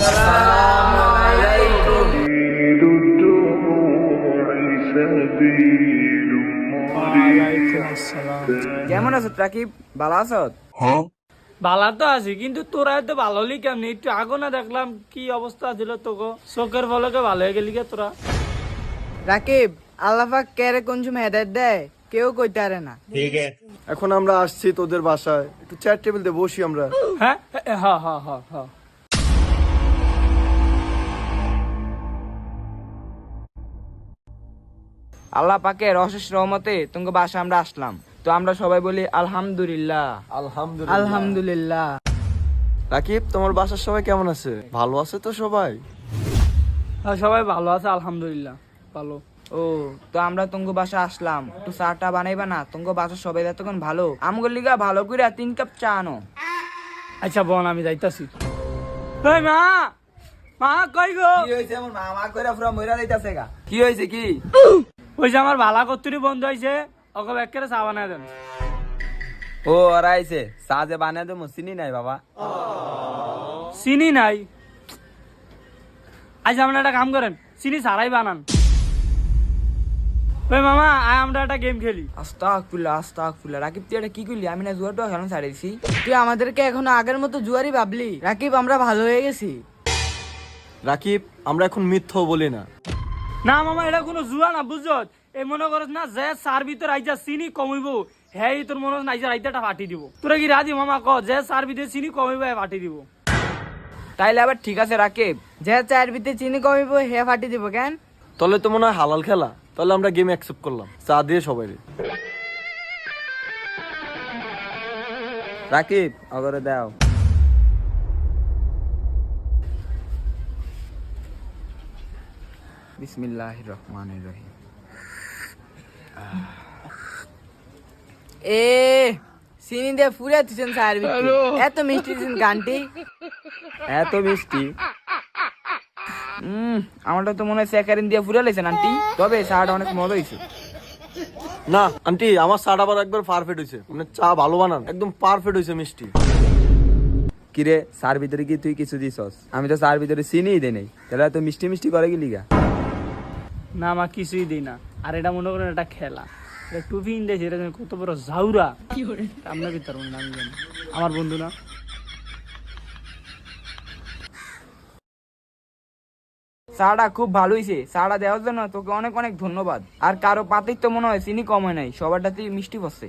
আসসালামু আলাইকুম। কেমন আছো রাকিব? ভালো আছো? ভালো তো আছি, কিন্তু তোরা এত ভালো হলি কেমনি? একটু আগে না দেখলাম কি অবস্থা ছিল তোকে, চোখের ফলকে ভালো হয়ে গেলি কে তোরা? রাকিব, আল্লাহ পাক কেরে কোন সময় হেদায়েত দেয় কেউ কইতে পারে না। এখন আমরা আসছি তোদের বাসায়, একটু চেয়ার টেবিল দিয়ে বসি আমরা। হ্যাঁ হ্যাঁ হ্যাঁ হ্যাঁ হ্যাঁ। আল্লাহ পাকের অশেষ রহমতে তোমাকে বাসা আমরা আসলাম, তো আমরা সবাই বলি আলহামদুলিল্লাহ আলহামদুলিল্লাহ। আলহামদুলিল্লাহ। রাকিব, তোমার বাসার সবাই কেমন আছে? ভালো আছে তো সবাই? হ্যাঁ, সবাই ভালো আছে আলহামদুলিল্লাহ, ভালো। ও, তো আমরা তোমাকে বাসা আসলাম, একটু চাটা বানাইবা না? তোমাকে বাসা সবাই এতক্ষণ ভালো, আমগো লিগা ভালো করে 3 কাপ চা আনো। আচ্ছা বোন, আমি যাইতাছি। এই মা, মা কই গো? কি হইছে? আমার মামা কইরা পুরা মইরা যাইতাছে গা। কি হইছে কি? ওই যে আমার ভালা কত্তুরি বন্ধ হয়েছে, ওকে একেবারে চা বানায় দেন। ও, ওরা আইছে, চা যে বানাই দেবো, চিনি নাই বাবা। চিনি নাই? আজ আমরা একটা কাম করেন, চিনি ছাড়াই বানান। ওই মামা, আয় আমরা একটা গেম খেলি। আস্তাগফিরুল্লাহ আস্তাগফিরুল্লাহ। রাকিব, তুই এটা কি করলি? আমি না জুয়াটা খেলা ছাড়াইছি। তুই আমাদেরকে এখনো আগের মতো জুয়ারি ভাবলি? রাকিব, আমরা ভালো হয়ে গেছি। রাকিব, আমরা এখন মিথ্যাও বলি না। না মামা, এটা কোনো জুয়া না, বুঝছো? এই মনে করছ না যে সার ভিতর আইজা চিনি কমিব, হ্যাঁ তোর মনে হয় আইজা রাইতাটা ফাটি দিব। তোরা কি রাজি মামা? ক যে সার ভিতরে চিনি কমিব, ফাটি দিব। তাইলে আবার ঠিক আছে রাকিব, যে চায়ের ভিতরে চিনি কমিব হে ফাটি দিব কেন? তাহলে তো মনে হয় হালাল খেলা। তাহলে আমরা গেম অ্যাকসেপ্ট করলাম, চা দিয়ে সবাই। রাকিব, আগরে দাও। বিসমিল্লাহির রহমানির রহিম। এ চিনি দিয়ে ফুরে দিছেন চায়ের ভিতরে, এত মিষ্টি দিছেন গানটি, এত মিষ্টি। আমারটা তো মনে হয় স্যাকারিন দিয়ে ফুরে লাইছেন আন্টি, তবে চাটা অনেক মজা হয়েছে। না আন্টি, আমার চাটা আবার একবার পারফেক্ট হয়েছে, মানে চা ভালো বানান, একদম পারফেক্ট হয়েছে মিষ্টি। কিরে, চার ভিতরে কি তুই কিছু দিছস? আমি তো চার ভিতরে চিনিই দেই নাই, তাহলে এত মিষ্টি মিষ্টি করে গেলি গা? না মা, কিছুই দিই না। আর এটা মনে করেন এটা খেলা, এটা টুপি ইন্দেছে, এটা কত বড় ঝাউরা আপনার ভিতর না, আমি জানি। আমার বন্ধু না। চাটা খুব ভালো হয়েছে, চাটা দেওয়ার জন্য তোকে অনেক অনেক ধন্যবাদ। আর কারো পাতির তো মনে হয় চিনি কম হয় নাই, সবারটাতেই মিষ্টি পড়ছে।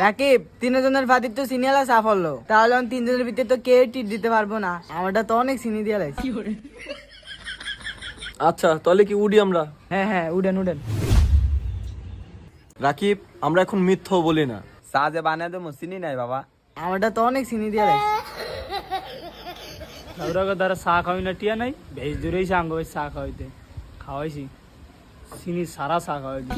রাকিব, 3 জনের পাতির তো চিনি আলা সাফল্য, তাহলে 3 জনের ভিতরে তো কেউ টিট দিতে পারবো না, আমারটা তো অনেক চিনি দিয়ে লাগছে। আচ্ছা, তাহলে কি উডি আমরা? হ্যাঁ হ্যাঁ, উডেন উডেন। রাকিব, আমরা এখন মিথ্যাও বলি না। চা যে বানিয়ে দেবো, চিনি নাই বাবা। আমারটা তো অনেক চিনি দিয়ে লাগছে। ঝাউরাকে দ্বারা চা খাওয়াই না, টিয়া নাই, ভেজ ধরেই আঙ্গ চা খাওয়াইতে খাওয়াইছি, চিনি সারা চা খাওয়াইছি।